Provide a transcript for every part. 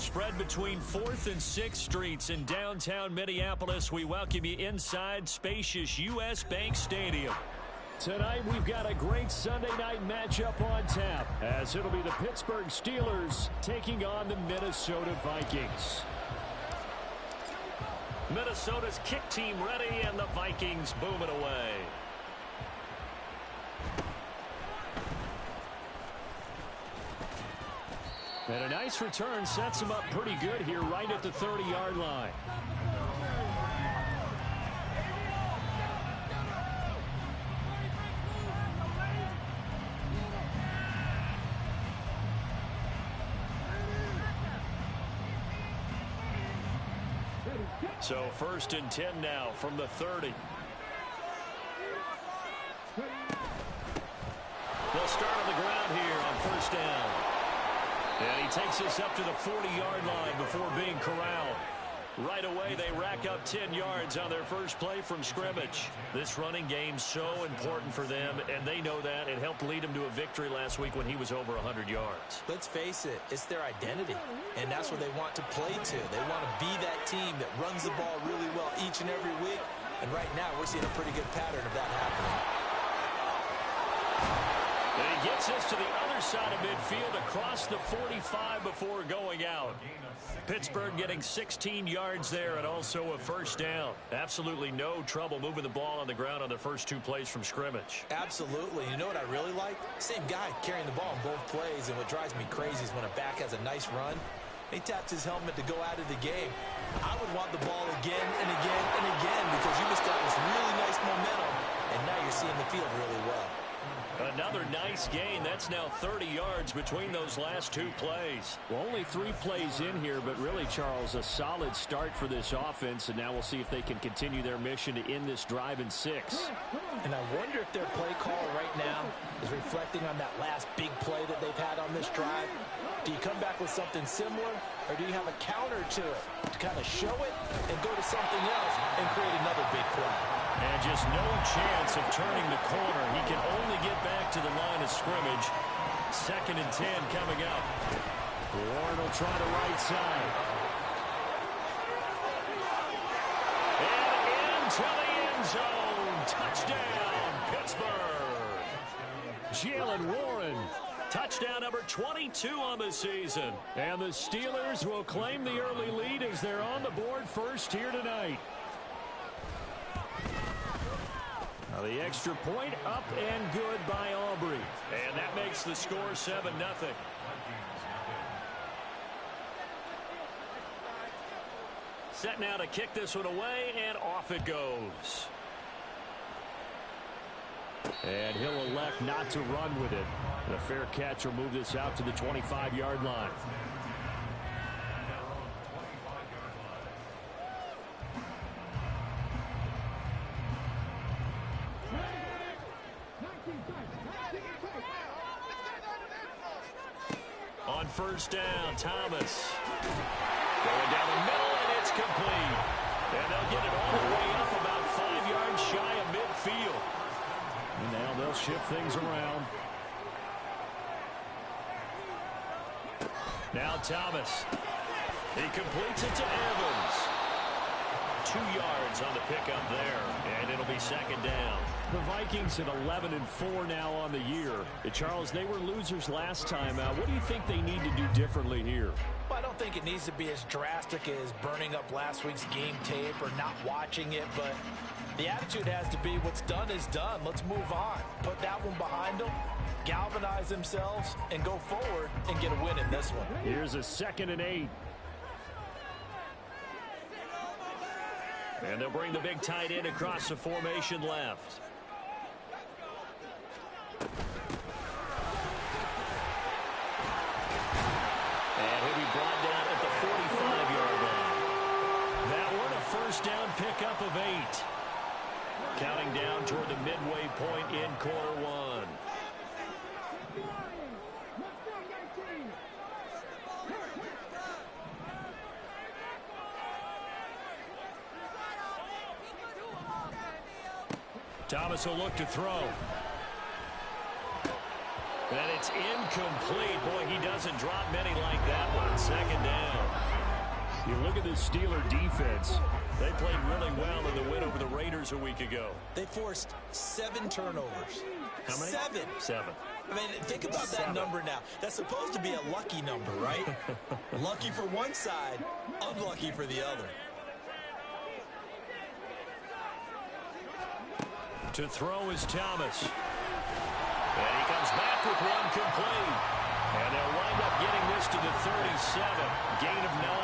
spread between 4th and 6th Streets in downtown Minneapolis. We welcome you inside spacious U.S. Bank Stadium. Tonight, we've got a great Sunday night matchup on tap, as it'll be the Pittsburgh Steelers taking on the Minnesota Vikings. Minnesota's kick team ready, and the Vikings boom it away. And a nice return sets him up pretty good here right at the 30-yard line. So 1st and 10 now from the 30. They'll start on the ground here on 1st down. And he takes us up to the 40-yard line before being corralled. Right away, they rack up 10 yards on their first play from scrimmage. This running game's so important for them, and they know that. It helped lead them to a victory last week when he was over 100 yards. Let's face it, it's their identity, and that's what they want to play to. They want to be that team that runs the ball really well each and every week, and right now we're seeing a pretty good pattern of that happening. And he gets us to the other side of midfield across the 45 before going out. Pittsburgh getting 16 yards there and also a 1st down. Absolutely no trouble moving the ball on the ground on their first 2 plays from scrimmage. Absolutely. You know what I really like? Same guy carrying the ball in both plays, and what drives me crazy is when a back has a nice run, he taps his helmet to go out of the game. I would want the ball again and again and again because you established really nice momentum, and now you're seeing the field really well. Another nice gain. That's now 30 yards between those last 2 plays. Well, only 3 plays in here, but really, Charles, a solid start for this offense, and now we'll see if they can continue their mission to end this drive in 6. And I wonder if their play call right now is reflecting on that last big play that they've had on this drive. Do you come back with something similar, or do you have a counter to it to kind of show it and go to something else and create another big play? And just no chance of turning the corner. He can only get back to the line of scrimmage. 2nd and 10 coming up. Warren will try the right side. And into the end zone. Touchdown, Pittsburgh. Jalen Warren. Touchdown number 22 on the season. And the Steelers will claim the early lead as they're on the board first here tonight. Now the extra point up and good by Aubrey. And that makes the score 7-0. Set now to kick this one away, and off it goes. And he'll elect not to run with it. The fair catch will move this out to the 25-yard line. On 1st down, Thomas. Going down the middle, and it's complete. And they'll get it all the way up about 5 yards shy of midfield. And now they'll shift things around. Now Thomas. He completes it to Evans. 2 yards on the pickup there, and it'll be 2nd down. The Vikings at 11-4 now on the year. Charles, they were losers last time out. What do you think they need to do differently here? Well, I don't think it needs to be as drastic as burning up last week's game tape or not watching it, but the attitude has to be what's done is done. Let's move on. Put that one behind them, galvanize themselves, and go forward and get a win in this one. Here's a 2nd and 8. And they'll bring the big tight end across the formation left. And he'll be brought down at the 45-yard line. That one a 1st down pickup of 8. Counting down toward the midway point in quarter 1. Thomas will look to throw. And it's incomplete. Boy, he doesn't drop many like that one. 2nd down. You look at this Steeler defense. They played really well in the win over the Raiders a week ago. They forced 7 turnovers. How many? 7. 7. I mean, think about that number now. That's supposed to be a lucky number, right? Lucky for one side, unlucky for the other. To throw is Thomas. And he comes back with one complete. And they'll wind up getting this to the 37. Gain of 9.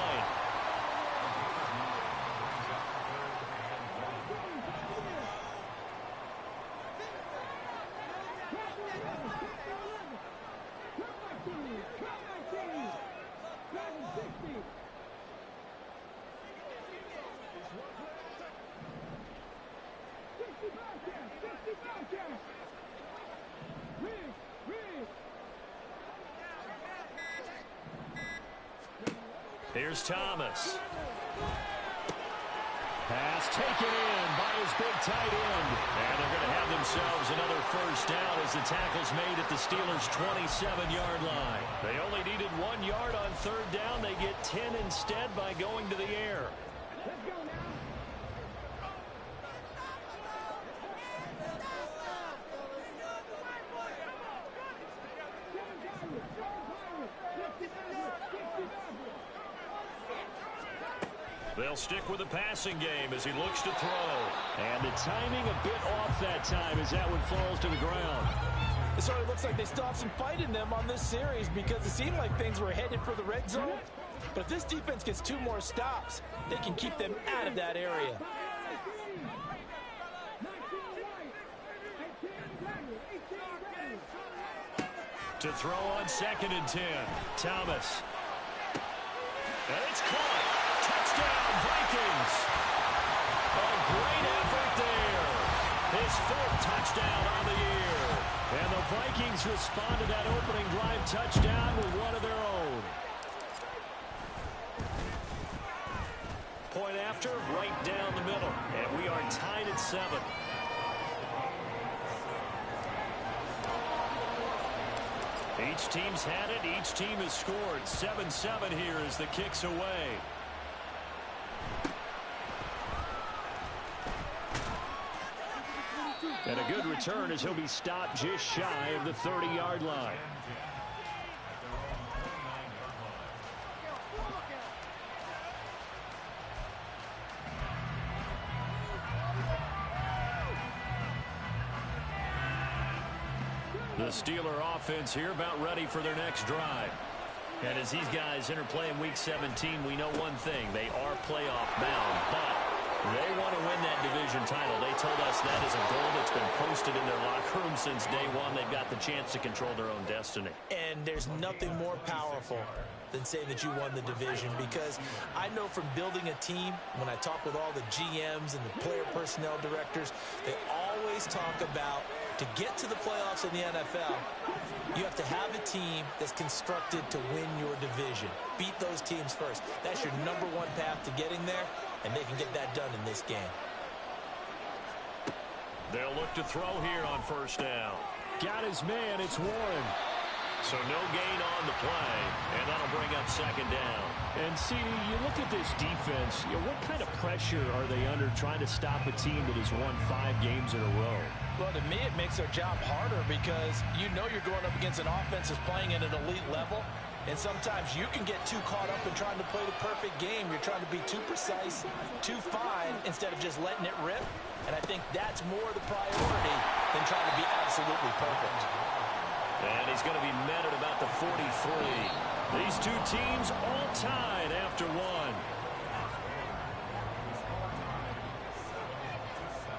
Here's Thomas. Pass taken in by his big tight end. And they're going to have themselves another first down as the tackle's made at the Steelers' 27-yard line. They only needed 1 yard on third down. They get 10 instead by going to the air. They'll stick with the passing game as he looks to throw. And the timing a bit off that time as that one falls to the ground. It sort of looks like they still have some fight in them on this series because it seemed like things were headed for the red zone. But if this defense gets 2 more stops, they can keep them out of that area. To throw on 2nd and 10. Thomas. And it's caught. Touchdown, Vikings. A great effort there. His 4th touchdown on the year. And the Vikings respond to that opening drive touchdown with one of their own. Point after, right down the middle. And we are tied at 7. Each team's had it. Each team has scored. 7-7 here as the kick's away. And a good return as he'll be stopped just shy of the 30-yard line. The Steeler offense here about ready for their next drive. And as these guys interplay in Week 17, we know one thing. They are playoff bound, but they want to win that division title. They told us that is a goal that's been posted in their locker room since day one. They've got the chance to control their own destiny. And there's nothing more powerful than saying that you won the division, because I know from building a team, when I talk with all the GMs and the player personnel directors, they always talk about, to get to the playoffs in the NFL, you have to have a team that's constructed to win your division. Beat those teams first. That's your #1 path to getting there, and they can get that done in this game. They'll look to throw here on first down. Got his man. It's Warren. So no gain on the play, and that'll bring up 2nd down. And, CD, you look at this defense, what kind of pressure are they under trying to stop a team that has won 5 games in a row? Well, to me, it makes their job harder because you know you're going up against an offense that's playing at an elite level, and sometimes you can get too caught up in trying to play the perfect game. You're trying to be too precise, too fine, instead of just letting it rip, and I think that's more the priority than trying to be absolutely perfect. And he's going to be met at about the 43. These two teams all tied after 1.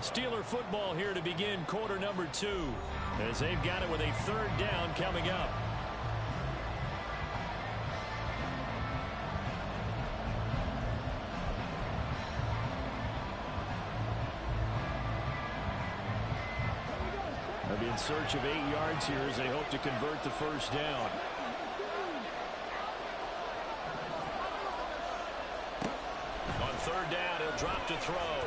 Steeler football here to begin quarter number 2, as they've got it with a 3rd down coming up. They'll be in search of 8 yards here as they hope to convert the first down. On 3rd down, he'll drop to throw.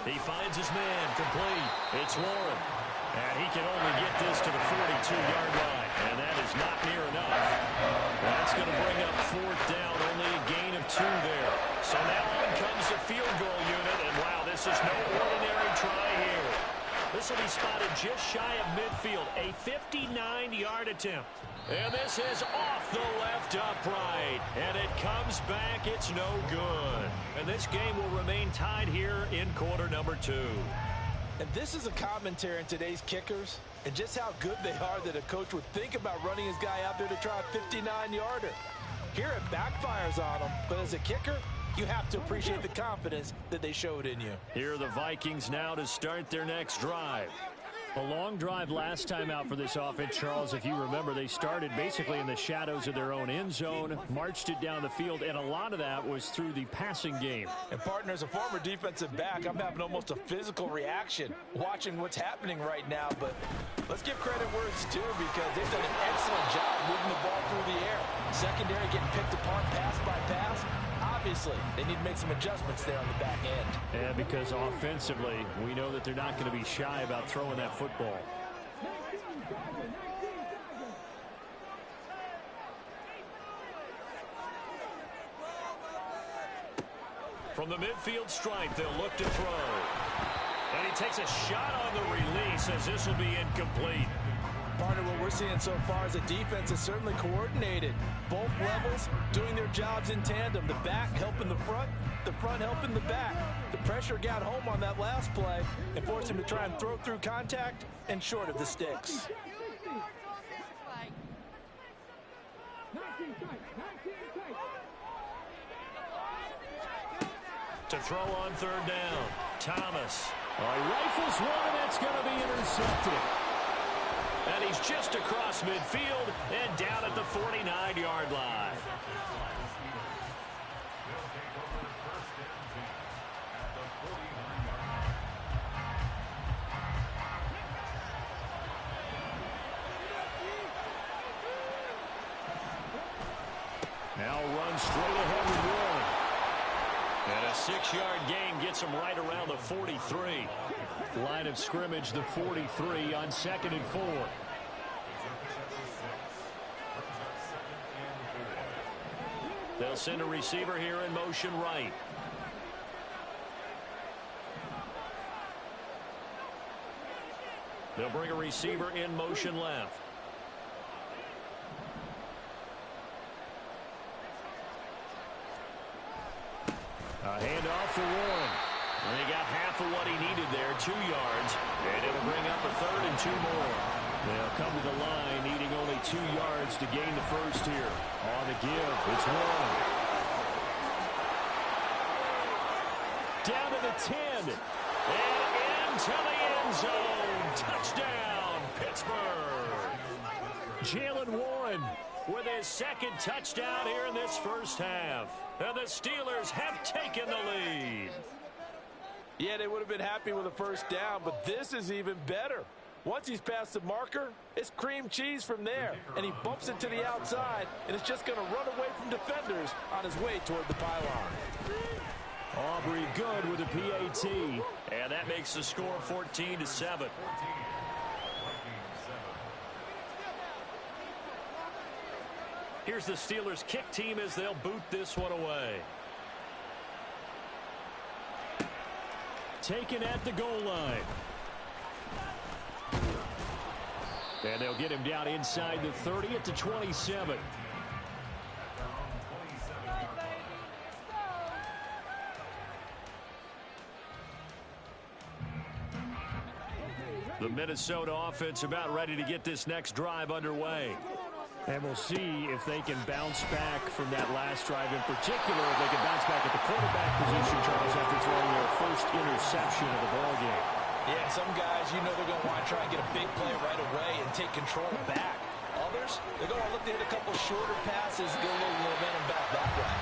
He finds his man, complete. It's Warren. And he can only get this to the 42-yard line. And that is not near enough. That's going to bring up 4th down, only a gain of 2 there. So now on comes the field goal unit, and wow, this is no ordinary try here. This will be spotted just shy of midfield, a 59-yard attempt. And this is off the left upright, and it comes back. It's no good. And this game will remain tied here in quarter number 2. And this is a commentary on today's kickers and just how good they are that a coach would think about running his guy out there to try a 59-yarder. Here it backfires on him, but as a kicker, you have to appreciate the confidence that they showed in you. Here are the Vikings now to start their next drive. A long drive last time out for this offense, Charles. If you remember, they started basically in the shadows of their own end zone, marched it down the field, and a lot of that was through the passing game. And, partner, as a former defensive back, I'm having almost a physical reaction watching what's happening right now. But let's give credit where it's due because they've done an excellent job moving the ball through the air. Secondary getting picked apart pass by pass. Obviously, they need to make some adjustments there on the back end. And because offensively, we know that they're not going to be shy about throwing that football. From the midfield stripe, they'll look to throw. And he takes a shot on the release as this will be incomplete. Partner, what we're seeing so far as a defense is certainly coordinated. Both levels doing their jobs in tandem. The back helping the front helping the back. The pressure got home on that last play and forced him to try and throw through contact and short of the sticks. To throw on third down, Thomas. He rifles one, and that's going to be intercepted. And he's just across midfield and down at the 49-yard line. Now run straight ahead with Warren. And a 6-yard gain gets him right around the 43. Line of scrimmage, the 43 on 2nd and 4. They'll send a receiver here in motion right. They'll bring a receiver in motion left. A handoff for Warren. And he got half of what he needed there, 2 yards. And it'll bring up a 3rd and 2 more. They'll come to the line, needing only 2 yards to gain the first here. On the give, it's Warren. Down to the 10. And into the end zone. Touchdown, Pittsburgh. Jalen Warren with his 2nd touchdown here in this first half. And the Steelers have taken the lead. Yeah, they would have been happy with a first down, but this is even better. Once he's past the marker, it's cream cheese from there. And he bumps it to the outside, and it's just going to run away from defenders on his way toward the pylon. Aubrey good with a PAT. And that makes the score 14-7. Here's the Steelers kick team as they'll boot this one away. Taken at the goal line. And they'll get him down inside the 30 at the 27. The Minnesota offense about ready to get this next drive underway. And we'll see if they can bounce back from that last drive in particular. If they can bounce back at the quarterback position, Charles, after throwing their first interception of the ballgame. Yeah, some guys, you know they're going to want to try and get a big play right away and take control back. Others, they're going to look to hit a couple shorter passes, get a little momentum back that way.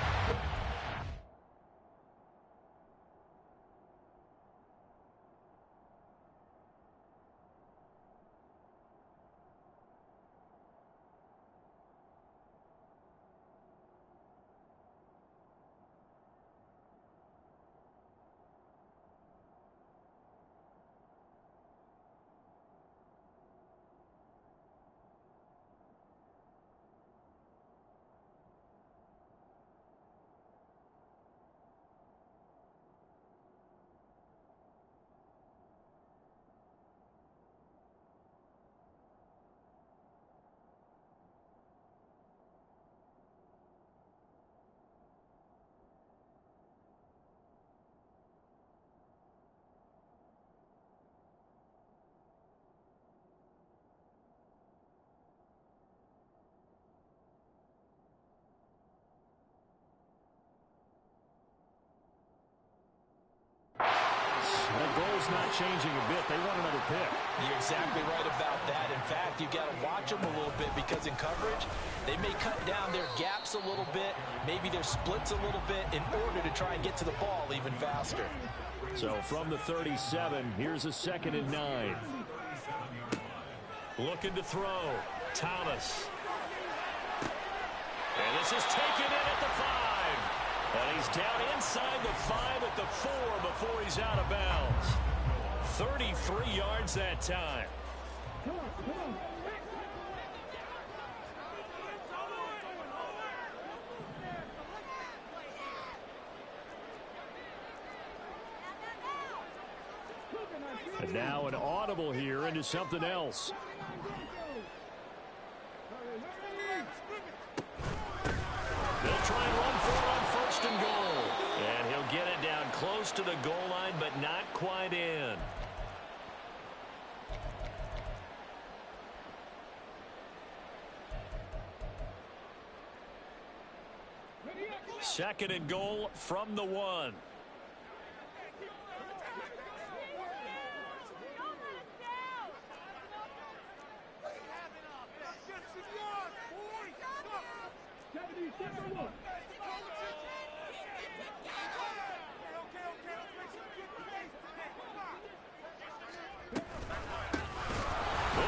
ball's not changing a bit. They want another pick. You're exactly right about that. In fact, you've got to watch them a little bit because in coverage, they may cut down their gaps a little bit, maybe their splits a little bit in order to try and get to the ball even faster. So from the 37, here's a 2nd and 9. Looking to throw. Thomas. And this is taken in at the 5. And he's down inside the 5 at the 4 before he's out of bounds. 33 yards that time. And now an audible here into something else. They'll try and run for it on 1st and goal. And he'll get it down close to the goal line, but not quite in. Second and goal from the 1.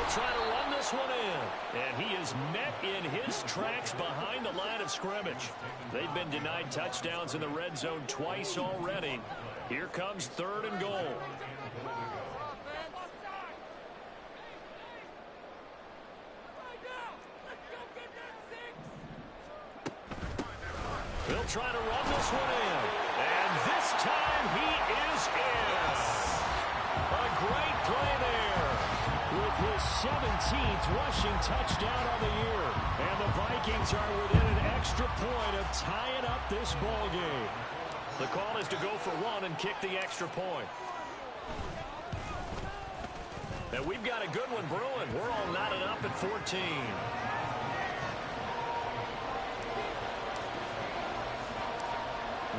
Trying to run this one in. And he is met in his tracks behind the line of scrimmage. They've been denied touchdowns in the red zone twice already. Here comes 3rd and goal. They'll try to run this one in. And this time he is in. A great play there. With his 17th rushing touchdown on the year. And the Vikings are within an extra point of tying up this ball game. The call is to go for 1 and kick the extra point. And we've got a good one brewing. We're all knotted up at 14.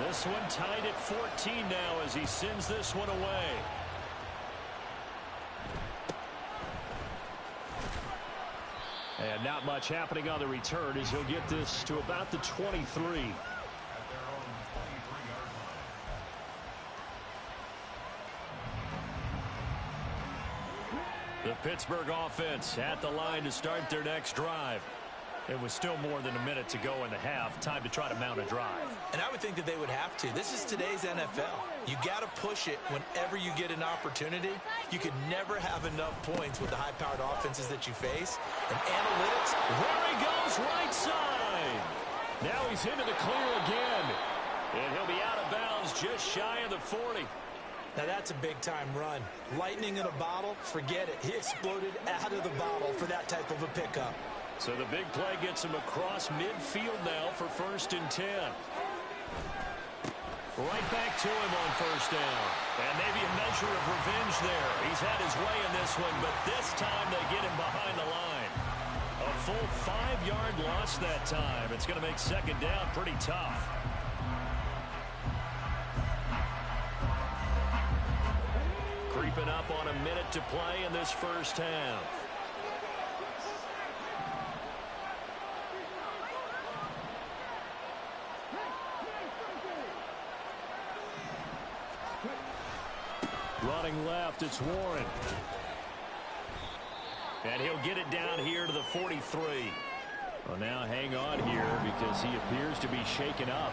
This one tied at 14 now as he sends this one away. And not much happening on the return as he'll get this to about the 23. The Pittsburgh offense at the line to start their next drive. It was still more than a minute to go in the half. Time to try to mount a drive. And I would think that they would have to. This is today's NFL. You got to push it whenever you get an opportunity. You can never have enough points with the high-powered offenses that you face. And analytics, there he goes, right side. Now he's into the clear again. And he'll be out of bounds just shy of the 40. now that's a big-time run. Lightning in a bottle, forget it. He exploded out of the bottle for that type of a pickup. So the big play gets him across midfield now for 1st and 10. Right back to him on 1st down. And maybe a measure of revenge there. He's had his way in this one, but this time they get him behind the line. A full 5-yard loss that time. It's going to make 2nd down pretty tough. Creeping up on a minute to play in this 1st half. Running left, it's Warren. And he'll get it down here to the 43. Well, now hang on here because he appears to be shaken up.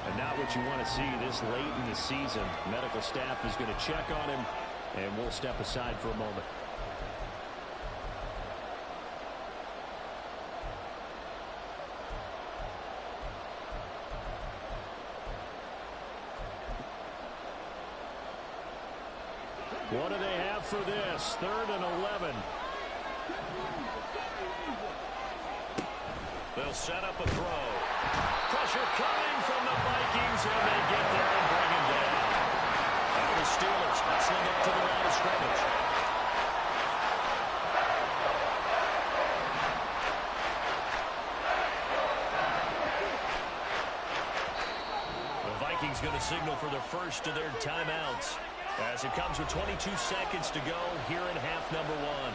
And not what you want to see this late in the season. Medical staff is going to check on him, and we'll step aside for a moment. What do they have for this? 3rd and 11. They'll set up a throw. Pressure coming from the Vikings, and they get there and bring him down. Now the Steelers hustling up to the line of scrimmage. The Vikings going to signal for the first of their timeouts. As it comes with 22 seconds to go here in half number one.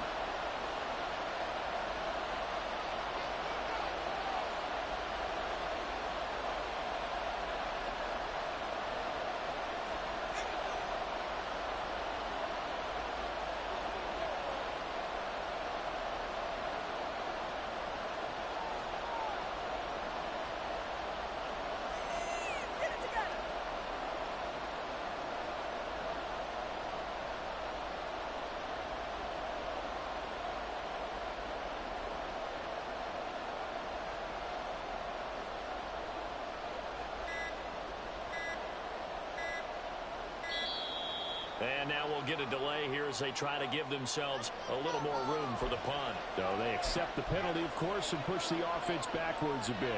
And now we'll get a delay here as they try to give themselves a little more room for the punt. So they accept the penalty, of course, and push the offense backwards a bit.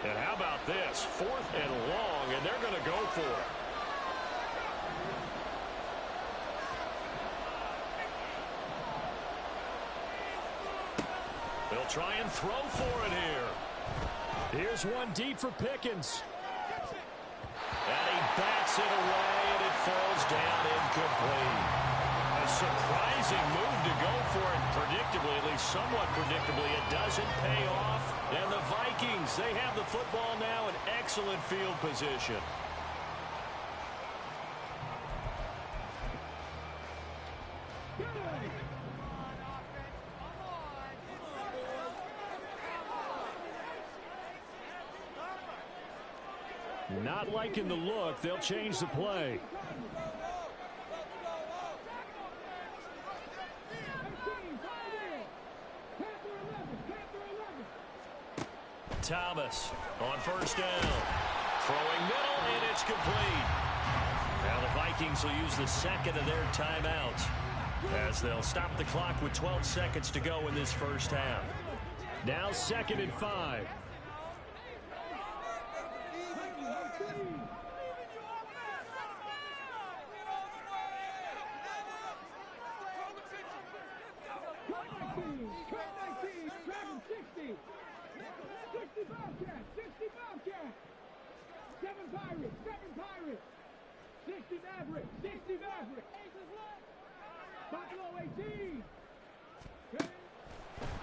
And how about this? 4th and long, and they're going to go for it. They'll try and throw for it here. Here's one deep for Pickens. And he bats it away, and it falls down incomplete. A surprising move to go for it. Predictably, at least somewhat predictably, it doesn't pay off. And the Vikings, they have the football now in excellent field position. Not liking the look. They'll change the play. Thomas on 1st down. Throwing middle, and it's complete. Now the Vikings will use the second of their timeouts as they'll stop the clock with 12 seconds to go in this first half. Now 2nd and 5.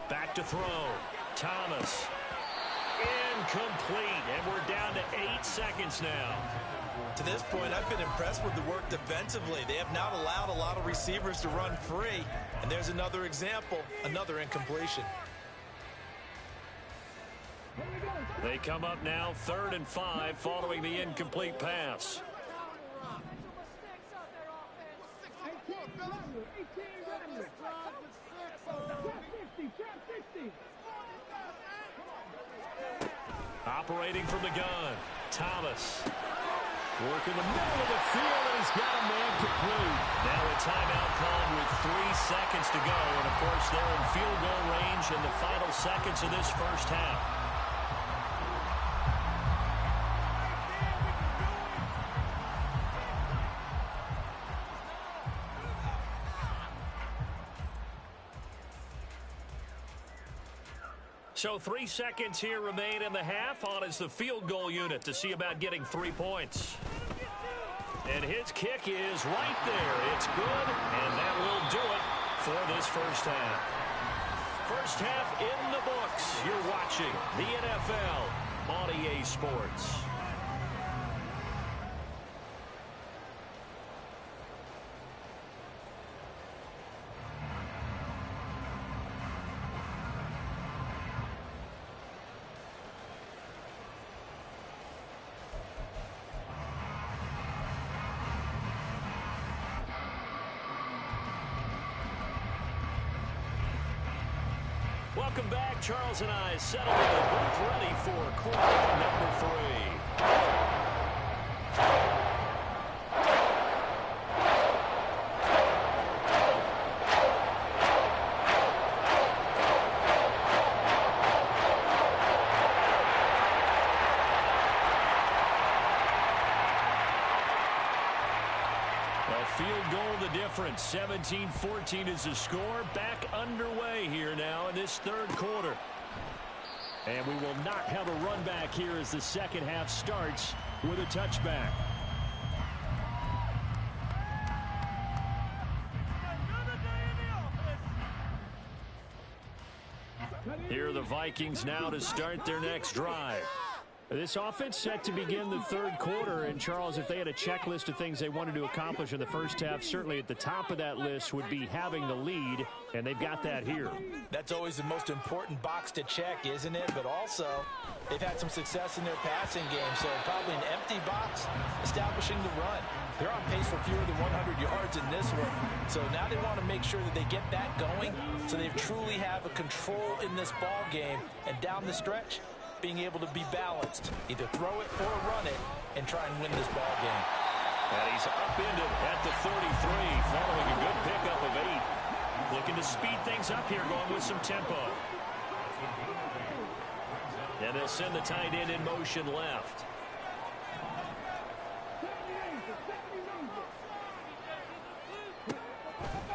Back to throw. Thomas. Incomplete. And we're down to 8 seconds now. To this point, I've been impressed with the work defensively. They have not allowed a lot of receivers to run free. And there's another example, another incompletion. They come up now 3rd and 5 following the incomplete pass. Operating from the gun, Thomas. Working the middle of the field, and he's got a man complete. Now a timeout called with 3 seconds to go. And, of course, they're in field goal range in the final seconds of this first half. So 3 seconds here remain in the half. On is the field goal unit to see about getting 3 points. And his kick is right there. It's good, and that will do it for this first half. First half in the books. You're watching the NFL on EA Sports. Welcome back. Charles and I settled in the booth ready for quarter number 3. goal the difference. 17-14 is the score. Back underway here now in this third quarter. And we will not have a run back here as the second half starts with a touchback. Here are the Vikings now to start their next drive. This offense set to begin the third quarter. And, Charles, if they had a checklist of things they wanted to accomplish in the first half, certainly at the top of that list would be having the lead, and they've got that here. That's always the most important box to check, isn't it? But also, they've had some success in their passing game, so probably an empty box, establishing the run. They're on pace for fewer than 100 yards in this one, so now they want to make sure that they get that going so they truly have a control in this ball game, and down the stretch, being able to be balanced, either throw it or run it, and try and win this ball game. And he's upended at the 33, following a good pickup of 8. Looking to speed things up here, going with some tempo. And they'll send the tight end in motion left.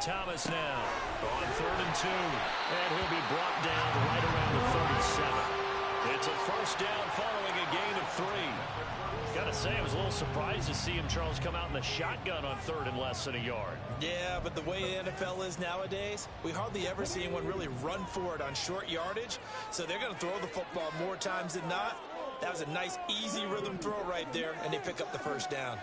Thomas now on 3rd and 2. And he'll be brought down right around the 37. It's a first down following a gain of 3. Gotta say, I was a little surprised to see him, Charles, come out in the shotgun on 3rd and less than a yard. Yeah, but the way the NFL is nowadays, we hardly ever see anyone really run for it on short yardage. So they're going to throw the football more times than not. That was a nice, easy rhythm throw right there, and they pick up the first down.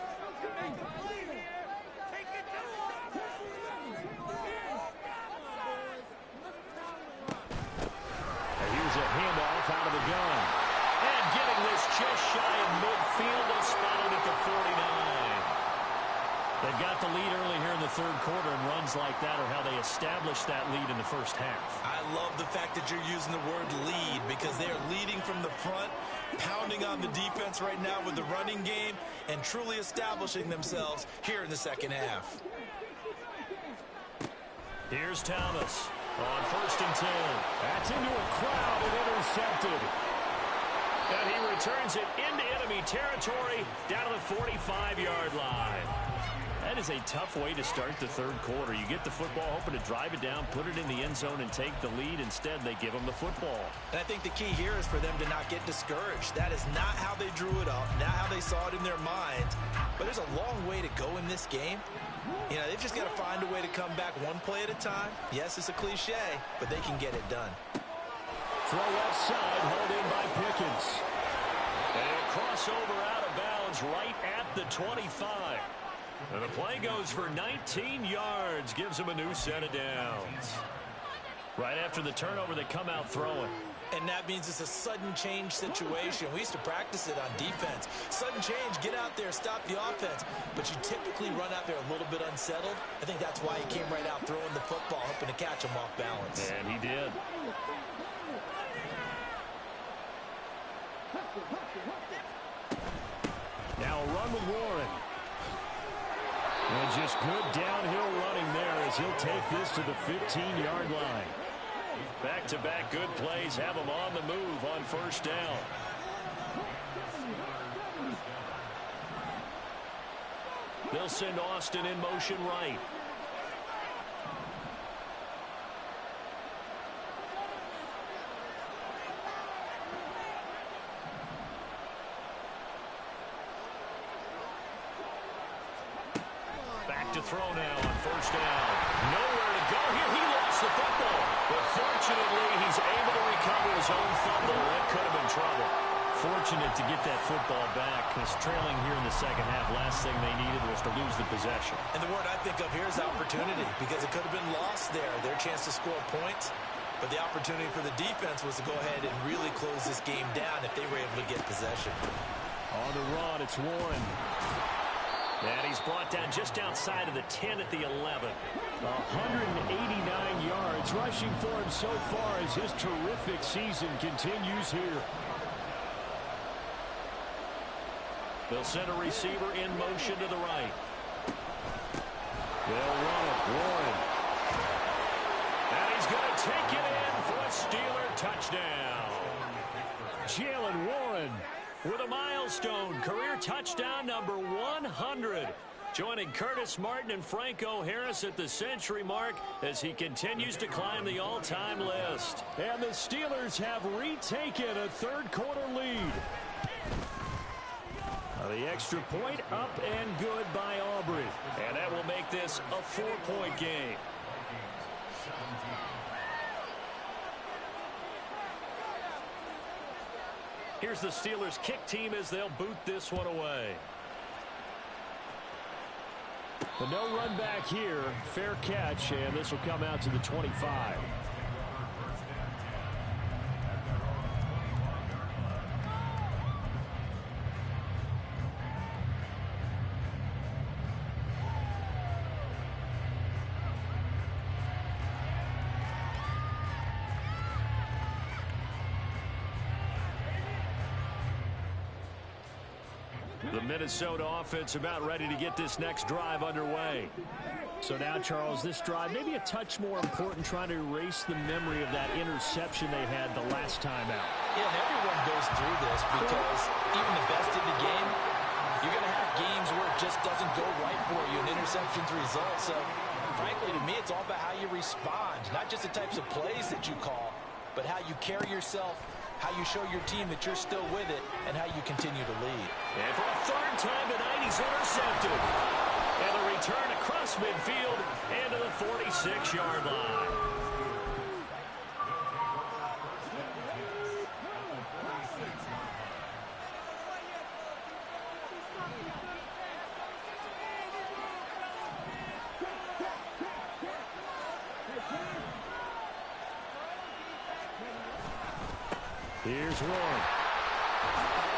Here's a handoff out of the gun. And getting this just shy of midfield, they'll spot it at the 49. They've got the lead early here in the third quarter, and runs like that are how they establish that lead in the first half. I love the fact that you're using the word lead, because they are leading from the front, pounding on the defense right now with the running game, and truly establishing themselves here in the second half. Here's Thomas on 1st and 10. That's into a crowd and intercepted. And he returns it into enemy territory down to the 45-yard line. That is a tough way to start the third quarter. You get the football, hoping to drive it down, put it in the end zone, and take the lead. Instead, they give them the football. And I think the key here is for them to not get discouraged. That is not how they drew it up, not how they saw it in their minds. But there's a long way to go in this game. You know, they've just got to find a way to come back one play at a time. Yes, it's a cliche, but they can get it done. Throw left side, held in by Pickens. And a crossover out of bounds right at the 25. And the play goes for 19 yards, gives him a new set of downs. Right after the turnover, they come out throwing. And that means it's a sudden change situation. We used to practice it on defense. Sudden change, get out there, stop the offense. But you typically run out there a little bit unsettled. I think that's why he came right out throwing the football, hoping to catch him off balance. And he did. Now a run with Warren. And just good downhill running there as he'll take this to the 15-yard line. Back-to-back good plays have him on the move on first down. They'll send Austin in motion right. Back to throw now on first down. Nowhere to go here. He lost the football. But fortunately, he's able to recover his own fumble. That could have been trouble. Fortunate to get that football back, because trailing here in the second half, last thing they needed was to lose the possession. And the word I think of here is opportunity, because it could have been lost there, their chance to score points. But the opportunity for the defense was to go ahead and really close this game down if they were able to get possession. On the run, it's Warren. And he's brought down just outside of the 10 at the 11. 189 yards rushing for him so far as his terrific season continues here. They'll send a receiver in motion to the right. They'll run it. Warren. And he's going to take it in for a Steeler touchdown. Jalen Warren with a milestone career touchdown number 100. Joining Curtis Martin and Franco Harris at the century mark as he continues to climb the all-time list. And the Steelers have retaken a third-quarter lead. The extra point up and good by Aubrey. And that will make this a 4-point game. Here's the Steelers kick team as they'll boot this one away. But no run back here. Fair catch, and this will come out to the 25. The Minnesota offense about ready to get this next drive underway. So now, Charles, this drive may be a touch more important, trying to erase the memory of that interception they had the last time out. Yeah, and everyone goes through this because even the best in the game, you're going to have games where it just doesn't go right for you, and interceptions result. So, frankly, to me, it's all about how you respond, not just the types of plays that you call, but how you carry yourself, how you show your team that you're still with it, and how you continue to lead. And for a third time tonight, he's intercepted. And a return across midfield and to the 46-yard line. Here's one.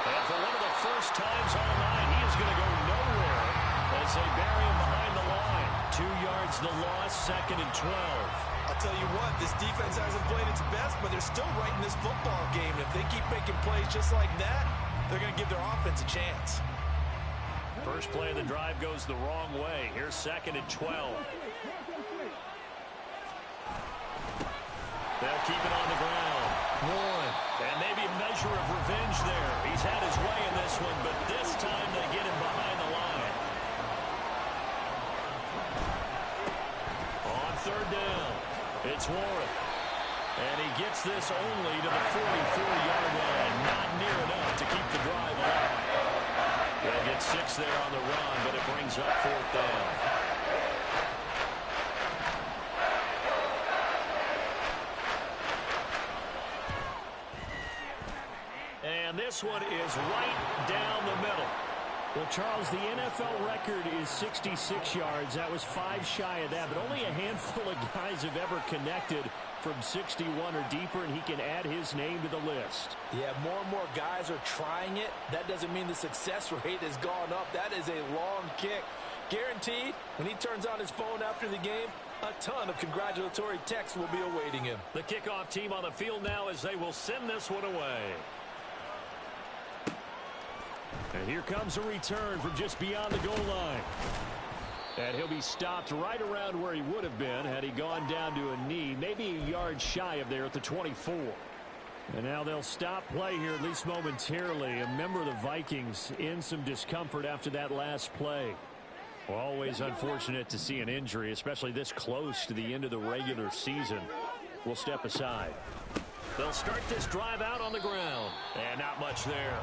And for one of the first times all night, he is going to go nowhere as they bury him behind the line. 2 yards the loss, 2nd and 12. I'll tell you what, this defense hasn't played its best, but they're still right in this football game. And if they keep making plays just like that, they're going to give their offense a chance. First play of the drive goes the wrong way. Here's 2nd and 12. They'll keep it on the ground. One. And maybe a measure of revenge there. He's had his way in this one, but this time they get him behind the line. On 3rd down, it's Warren. And he gets this only to the 44-yard line. Not near enough to keep the drive alive. They'll get 6 there on the run, but it brings up 4th down. And this one is right down the middle. Well, Charles, the NFL record is 66 yards. That was 5 shy of that, but only a handful of guys have ever connected from 61 or deeper, and he can add his name to the list. Yeah, more and more guys are trying it. That doesn't mean the success rate has gone up. That is a long kick. Guaranteed, when he turns on his phone after the game, a ton of congratulatory texts will be awaiting him. The kickoff team on the field now as they will send this one away. And here comes a return from just beyond the goal line. And he'll be stopped right around where he would have been had he gone down to a knee, maybe a yard shy of there at the 24. And now they'll stop play here, at least momentarily. A member of the Vikings in some discomfort after that last play. Well, always unfortunate to see an injury, especially this close to the end of the regular season. We'll step aside. They'll start this drive out on the ground. And not much there.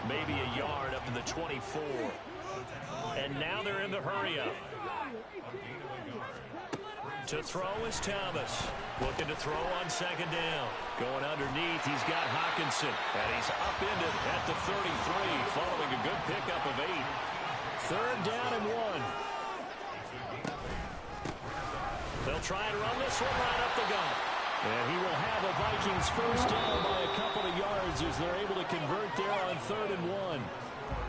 Maybe a yard up to the 24. And now they're in the hurry-up. To throw is Thomas. Looking to throw on 2nd down. Going underneath, he's got Hawkinson. And he's upended at the 33, following a good pickup of 8. 3rd down and 1. They'll try and run this one right up the gut. And he will have a Vikings first down by a couple of yards as they're able to convert there on 3rd and 1.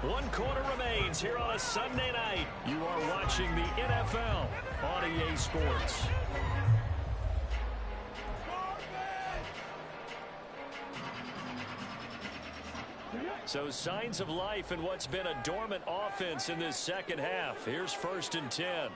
1 quarter remains here on a Sunday night. You are watching the NFL on EA Sports. So signs of life in what's been a dormant offense in this second half. Here's 1st and 10.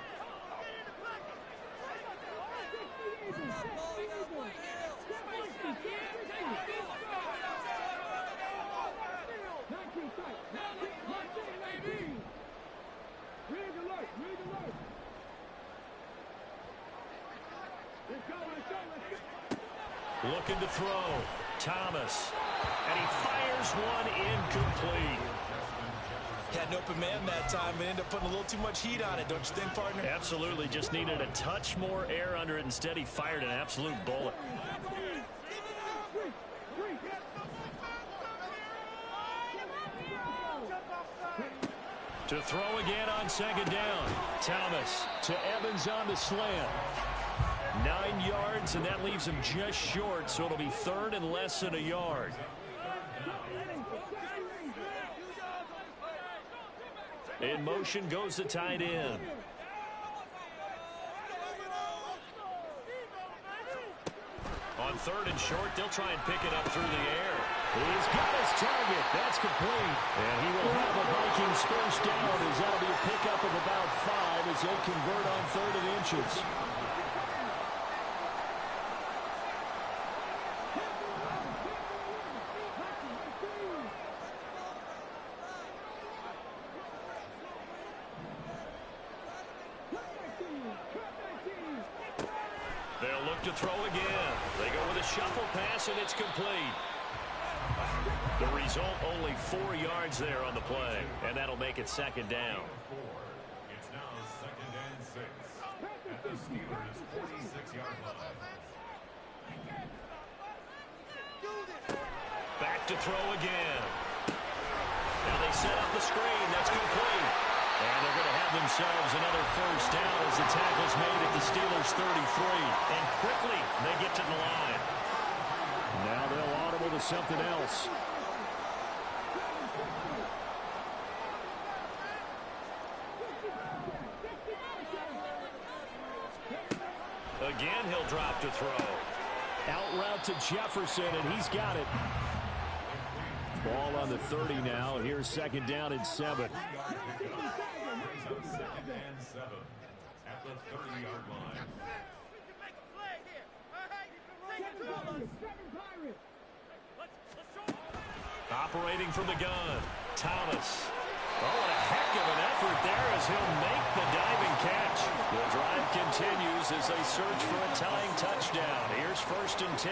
Looking to throw. Thomas. And he fires one incomplete. Had an open man that time and ended up putting a little too much heat on it, don't you think, partner? Absolutely. Just needed a touch more air under it. Instead, he fired an absolute bullet. To throw again on second down. Thomas to Evans on the slant. 9 yards, and that leaves him just short, so it'll be third and less than a yard. In motion goes the tight end. On third and short, they'll try and pick it up through the air. He's got his target. That's complete. And he will have the Vikings first down, as that'll be a pickup of about 5 as they convert on third and inches. They'll look to throw again. They go with a shuffle pass, and it's complete. The result, only 4 yards there on the play, and that'll make it second down. It's now second and 6 at the Steelers' 46-yard line. Back to throw again. Now they set up the screen. That's complete. And they're going to have themselves another first down as the tackle's made at the Steelers' 33. And quickly, they get to the line. Now they'll audible to something else. Again, he'll drop to throw. Out route to Jefferson, and he's got it. Ball on the 30 now. Here's second down and 7. Brings up second and 7 at the 30-yard line. Operating from the gun, Thomas. Oh, what a heck of an effort there as he'll make the diving catch. The drive continues as they search for a tying touchdown. Here's first and 10.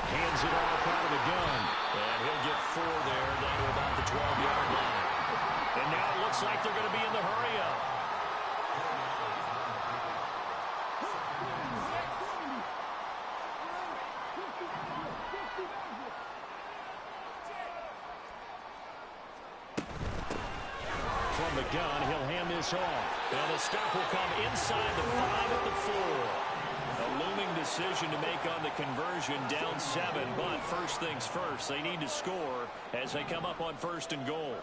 Hands it off out of the gun. And he'll get 4 there down to about the 12-yard line. And now it looks like they're going to be in the hurry-up. From the gun, he'll hand this off. And the stop will come inside the 5 at the 4. A looming decision to make on the conversion, down 7. But first things first, they need to score as they come up on first and goal.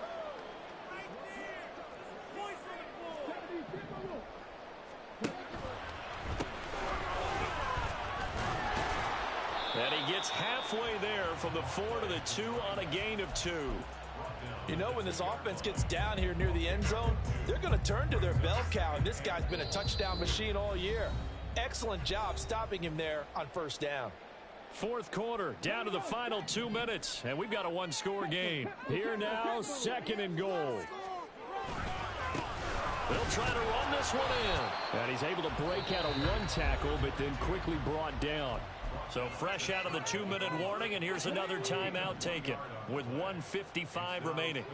And he gets halfway there from the 4 to the 2 on a gain of 2. You know, when this offense gets down here near the end zone, they're going to turn to their bell cow, and this guy's been a touchdown machine all year. Excellent job stopping him there on first down. Fourth quarter, down to the final 2 minutes, and we've got a one-score game. Here now, second and goal. They'll try to run this one in. And he's able to break out of one tackle, but then quickly brought down. So fresh out of the 2-minute warning, and here's another timeout taken with 1:55 remaining.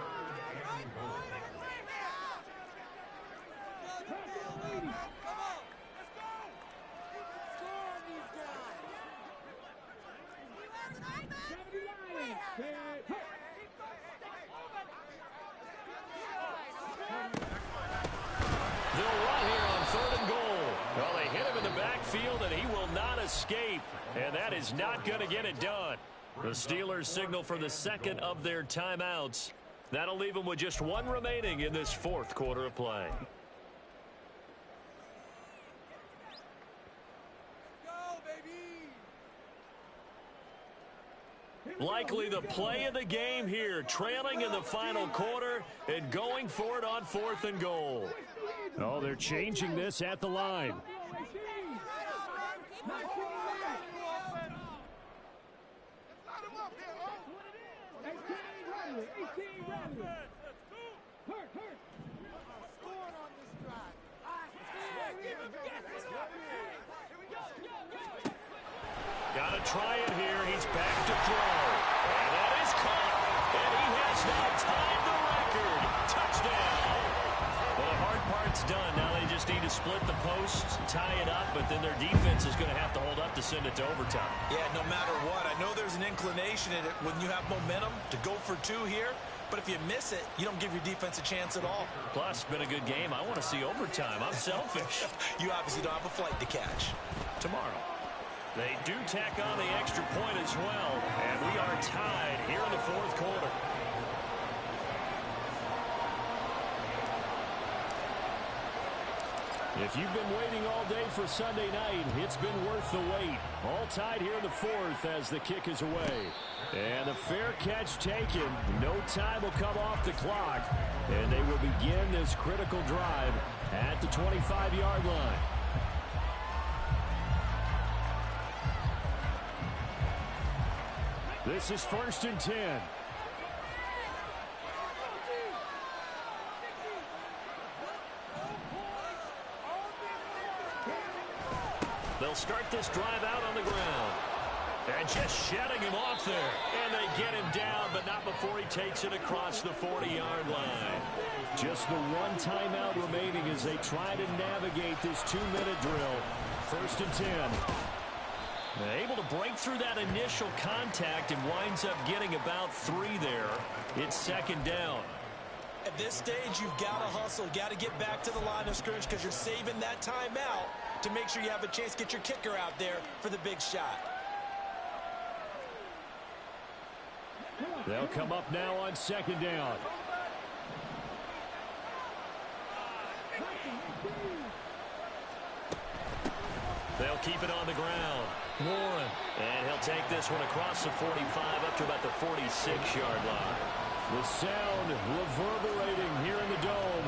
They'll run here on third and goal. Well, they hit him in the backfield, and he will not escape. And that is not going to get it done. The Steelers signal for the second of their timeouts. That'll leave them with just 1 remaining in this fourth quarter of play. Likely the play of the game here, trailing in the final quarter and going for it on fourth and goal. Oh, they're changing this at the line. Got to try it here. He's back to throw. And that is caught. And he has now tied the record. Touchdown. Well, the hard part's done. Now they just need to split the posts, tie it up, but then their defense is going to have to hold up to send it to overtime. Yeah, no matter what. I know there's an inclination in it when you have momentum to go for two here. But if you miss it, you don't give your defense a chance at all. Plus, been a good game. I want to see overtime. I'm selfish. You obviously don't have a flight to catch. Tomorrow. They do tack on the extra point as well. And we are tied here in the fourth quarter. If you've been waiting all day for Sunday night, it's been worth the wait. All tied here in the fourth as the kick is away. And the fair catch taken. No time will come off the clock. And they will begin this critical drive at the 25-yard line. This is 1st and 10. They'll start this drive out on the ground. And just shedding him off there. And they get him down, but not before he takes it across the 40-yard line. Just the one timeout remaining as they try to navigate this 2-minute drill. 1st and 10. Able to break through that initial contact and winds up getting about 3 there. It's 2nd down. At this stage, you've got to hustle. Got to get back to the line of scrimmage because you're saving that timeout to make sure you have a chance to get your kicker out there for the big shot. They'll come up now on 2nd down. They'll keep it on the ground. Warren. And he'll take this one across the 45 up to about the 46-yard line. The sound reverberating here in the dome.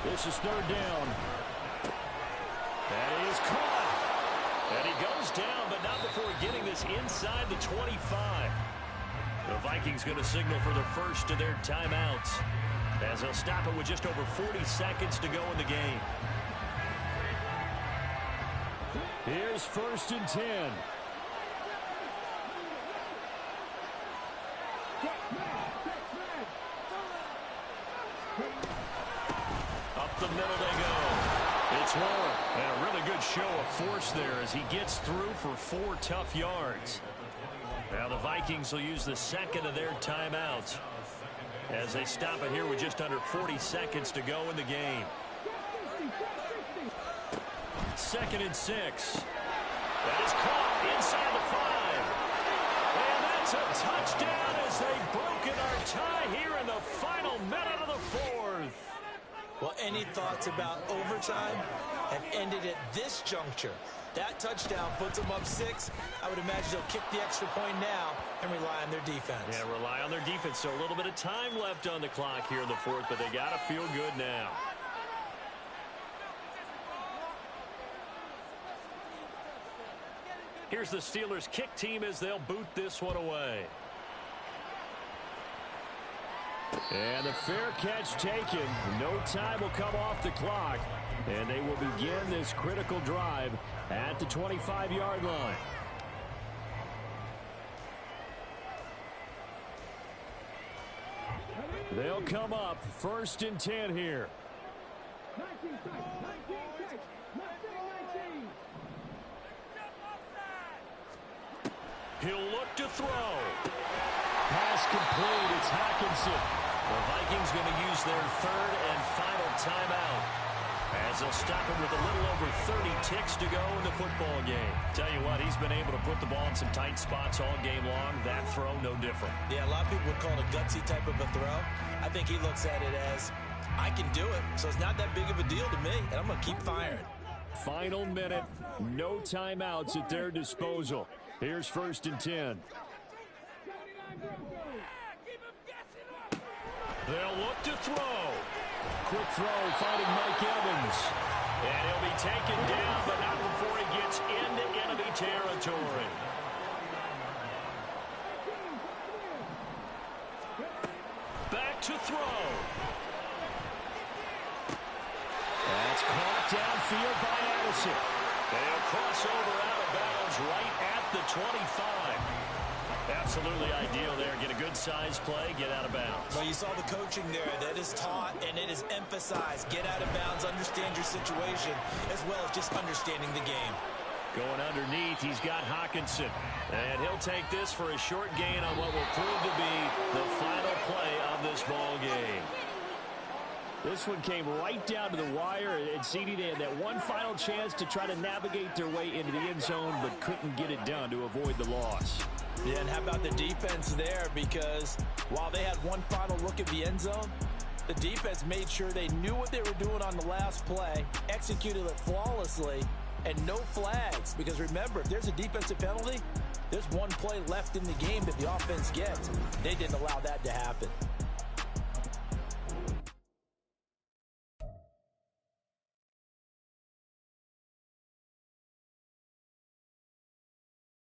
This is 3rd down. And he is caught. And he goes down, but not before getting this inside the 25. The Vikings going to signal for the first of their timeouts as they'll stop it with just over 40 seconds to go in the game. Here's 1st and 10. Up the middle they go. It's Warren. And a really good show of force there as he gets through for 4 tough yards. Now the Vikings will use the 2nd of their timeouts as they stop it here with just under 40 seconds to go in the game. 2nd and 6. That is caught inside the 5. And that's a touchdown as they've broken our tie here in the final minute of the 4th. Well, any thoughts about overtime have ended at this juncture. That touchdown puts them up 6. I would imagine they'll kick the extra point now and rely on their defense. Yeah, rely on their defense. So a little bit of time left on the clock here in the 4th, but they got to feel good now. Here's the Steelers' kick team as they'll boot this one away. And the fair catch taken. No time will come off the clock. And they will begin this critical drive at the 25-yard line. They'll come up 1st and 10 here. He'll look to throw. Pass complete. It's Hockenson. The Vikings going to use their 3rd and final timeout as they'll stop him with a little over 30 ticks to go in the football game. Tell you what, he's been able to put the ball in some tight spots all game long. That throw, no different. Yeah, a lot of people would call it a gutsy type of a throw. I think he looks at it as, I can do it, so it's not that big of a deal to me, and I'm going to keep firing. Final minute, no timeouts at their disposal. Here's 1st and 10. They'll look to throw. Quick throw, finding Mike Evans. And he'll be taken down, but not before he gets into enemy territory. to throw. That's caught downfield by Addison. They'll cross over out of bounds right at the 25. Absolutely ideal there. Get a good size play, get out of bounds. Well, you saw the coaching there. That is taught and it is emphasized. Get out of bounds, understand your situation, as well as just understanding the game. Going underneath, he's got Hawkinson. And he'll take this for a short gain on what will prove to be the final play of this ball game. This one came right down to the wire, and CD, they had that one final chance to try to navigate their way into the end zone, but couldn't get it done to avoid the loss. Yeah, and how about the defense there? Because while they had one final look at the end zone, the defense made sure they knew what they were doing on the last play, executed it flawlessly, and no flags. Because remember, if there's a defensive penalty, there's one play left in the game that the offense gets. They didn't allow that to happen.